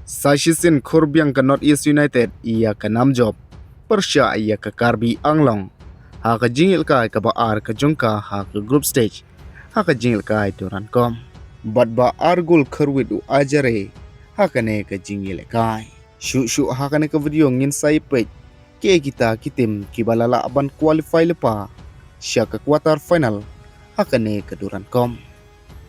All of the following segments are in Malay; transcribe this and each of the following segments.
Sashisin Korbiang ke Northeast United ia ke Namjob, Persya ia ke Karbi Anglong, ha ke jingil kai ke Baar ke Jungka ha ke group stage, ha ke jingil kai Durankom. Bat Baar gol kerwit u ajare, ha ke ne ke jingil kai. Shu ha ke ne ke video ngin sai pej, ke kita kitim kibalala aban qualify lepa, sya ke quarter final, ha ke ne ke Durankom.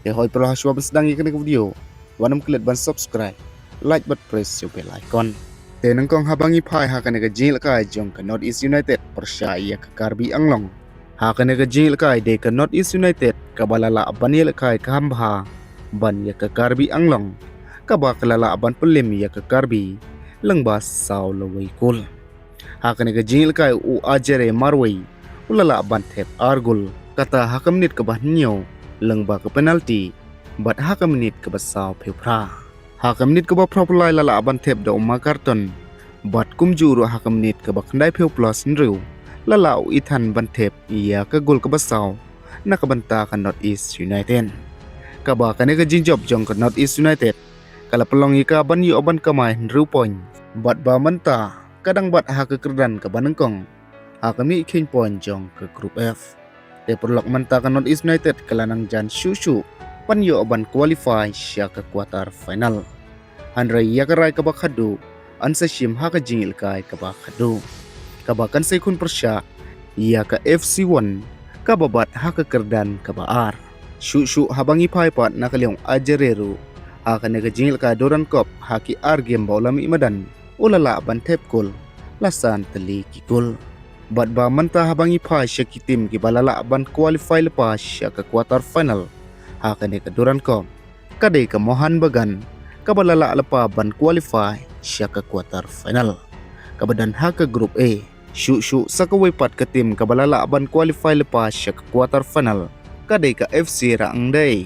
Hoi perlu haswa sedang ikan ke video, wanam klik ban subscribe, like but press yung bell icon. Tenang kong habangi pai hakan ke jingil kai jong ke Northeast United Persya ia ke Karbi Anglong. Hakan ke jingil kai de ke Northeast United ke balala aban ia kai ke Hambha, ban ia ke Karbi Anglong. Ke bakalala aban pelim ia ke Karbi, lengbas saw lewai kul. Hakan ke jingil kai u ajere marwai, ulala aban tep argul, kata hakam nit ke bahnyo. Lengba ke penalti, bat haka menit ke basau pepra. Haka menit ke bapra pulai lala aban tep da umma karton, bat kumjuru haka menit ke bakandai peplos nriu, lala u ithan ban tep ia ke gol ke basau, nak banta ke Northeast United. Kaba kane ke jinjob jong ke Northeast United, kala pelong ika ban yu aban kamai nriu point, bat ba manta, kadang bat haka kerdan ke banengkong, haka mi king point jong ke grup F. Te perlok mentakan Northeast United kelanang jan Shu pan yo aban qualify sya ke quarter final. Handrai ya kerai ke bakhadu ansa shim ha ke jingil kai ke bakhadu. Kabakan sekun Persya ya ke FC1 kababat ha ke kerdan ke Baar. Shu habangi pai pat nakaliong ajereru ha ke ne ke jingil kai Durankom ha ki argem baulami imadan ulala aban tepkul lasan teli kikul. Bat ba manta habangi pa siya kitim ki balala aban qualify lepa siya ke quarter final ha kane ke Durankom kadai ke Mohan Bagan ke balala lepa ban qualify siya ke quarter final kabadan ha ke grup A Shu sa kawaipat ke tim ke balala aban qualify lepa siya ke quarter final kadai ke FC Raangday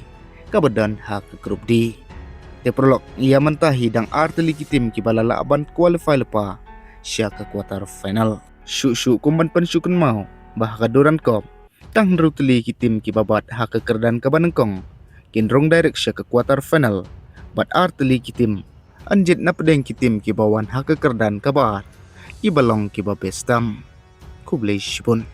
kabadan ha ke grup D. Te prolog ia mentahi dang arteli kitim ki balala aban qualify lepa siya ke quarter final. Shu kumban pensukun mau bah ke Durankom tang rutli kitim ki babat ha ke kerdan ke Banengkong kinrong direct siya ke quarter final bat artli kitim anjit na pedeng kitim ki bawan ha ke kerdan ke Baar ki balong ki babestam kublai shipun.